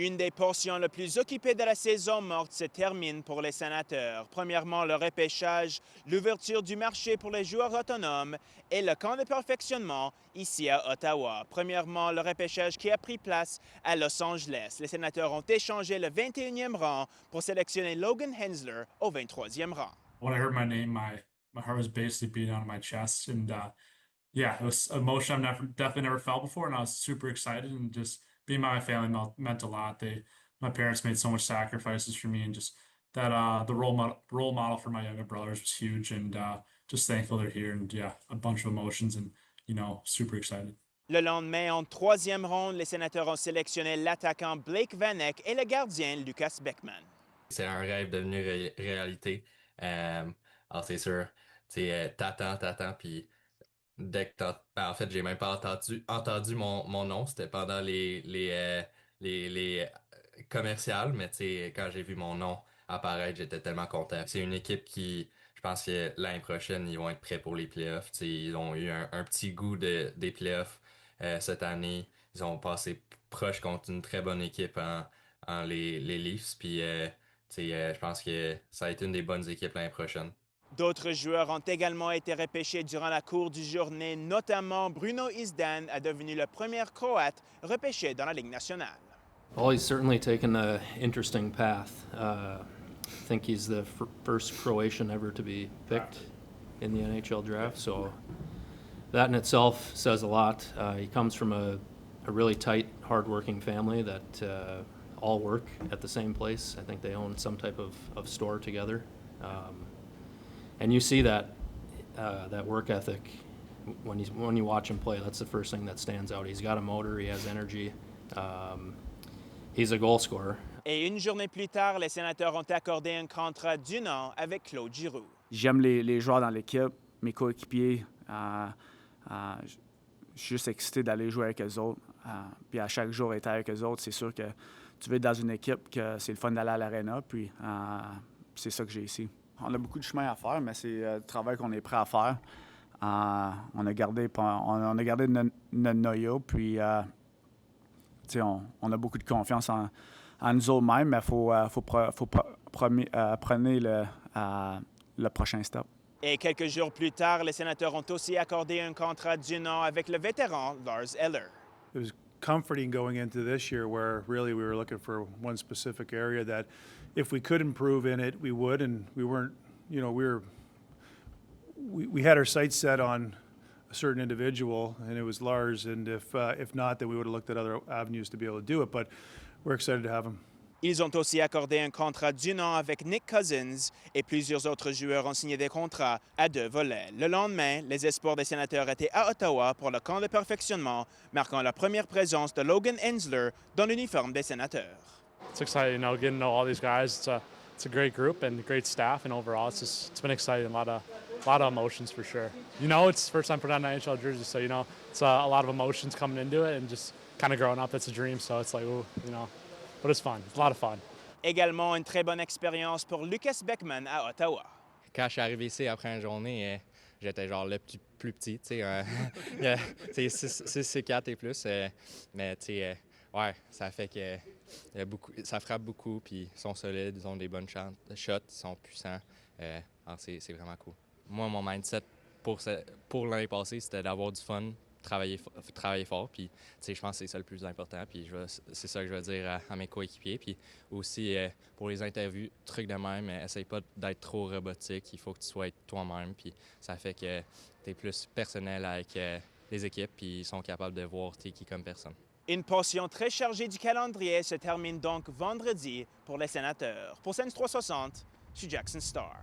Une des portions les plus occupées de la saison morte se termine pour les Sénateurs. Premièrement, le repêchage, l'ouverture du marché pour les joueurs autonomes et le camp de perfectionnement ici à Ottawa. Premièrement, le repêchage qui a pris place à Los Angeles. Les Sénateurs ont échangé le 21e rang pour sélectionner Logan Hensler au 23e rang. When I heard my name, my heart was basically beating out of my chest, and yeah, it was emotion I've definitely never felt before, and I was super excited. And just being by my family meant a lot. My parents made so much sacrifices for me, and just that the role model for my younger brothers was huge, and just thankful they're here, and yeah, a bunch of emotions, and super excited. Le lendemain, en troisième ronde, les Sénateurs ont sélectionné l'attaquant Blake Van Eck et le gardien Lucas Beckman. C'est un rêve devenu réalité. Alors c'est sûr, t'attends, puis dès que en fait, j'ai même pas entendu mon nom. C'était pendant les commerciales, mais tu sais, quand j'ai vu mon nom apparaître, j'étais tellement content. C'est une équipe qui, je pense que l'année prochaine, ils vont être prêts pour les playoffs. Tu sais, ils ont eu un petit goût des playoffs cette année. Ils ont passé proche contre une très bonne équipe en les Leafs. Puis, je pense que ça va être une des bonnes équipes l'année prochaine. D'autres joueurs ont également été repêchés durant la cour du journée, notamment Bruno Izdan a devenu le premier Croate repêché dans la Ligue nationale. Well, he's certainly taken an interesting path. I think he's the first Croatian ever to be picked in the NHL draft, so that in itself says a lot. He comes from a really tight, hard-working family that all work at the same place. I think they own some type of store together. And you see that work ethic when you watch him play. That's the first thing that stands out. He's got a motor, he has energy. He's a goal scorer. Et une journée plus tard, les Sénateurs ont accordé un contrat d'1 an avec Claude Giroux. J'aime les joueurs dans l'équipe, mes coéquipiers. Je suis juste excité d'aller jouer avec eux autres. Puis à chaque jour être avec eux autres, c'est sûr que tu veux être dans une équipe que c'est le fun d'aller à l'aréna. Puis c'est ça que j'ai ici. On a beaucoup de chemin à faire, mais c'est le travail qu'on est prêt à faire. On a gardé notre noyau, puis on a beaucoup de confiance en nous autres-mêmes, mais il faut prendre le prochain step. Et quelques jours plus tard, les Sénateurs ont aussi accordé un contrat d'1 an avec le vétéran Lars Eller. It was comforting going into this year where really we were looking for one specific area that if we could improve in it, we would, and we weren't, we had our sights set on a certain individual, and it was Lars, and if not, then we would have looked at other avenues to be able to do it, but we're excited to have him. Ils ont aussi accordé un contrat d'1 an avec Nick Cousins et plusieurs autres joueurs ont signé des contrats à 2 volets. Le lendemain, les espoirs des Sénateurs étaient à Ottawa pour le camp de perfectionnement, marquant la première présence de Logan Hensler dans l'uniforme des Sénateurs. It's exciting, getting to know all these guys. It's a great group and great staff, and overall, it's been exciting. A lot of emotions for sure. It's the first time putting on an NHL jersey, so it's a lot of emotions coming into it, and just kind of growing up, it's a dream. So it's like, but it's fun. It's a lot of fun. Également une très bonne expérience pour Lucas Beckman à Ottawa. Quand je suis arrivé ici après une journée, j'étais genre le plus petit, tu sais, 6'4" et plus, mais tu sais, ouais, ça fait que ça frappe beaucoup, puis ils sont solides, ils ont des bonnes shots, ils sont puissants, alors c'est vraiment cool. Moi, mon mindset pour l'année passée, c'était d'avoir du fun, travailler fort, puis je pense que c'est ça le plus important, puis c'est ça que je veux dire à mes coéquipiers, puis aussi pour les interviews, trucs de même, essaye pas d'être trop robotique, il faut que tu sois toi-même, puis ça fait que tu es plus personnel avec les équipes, puis ils sont capables de voir t'es qui comme personne. Une portion très chargée du calendrier se termine donc vendredi pour les Sénateurs. Pour Sens 360, je suis Jackson Starr.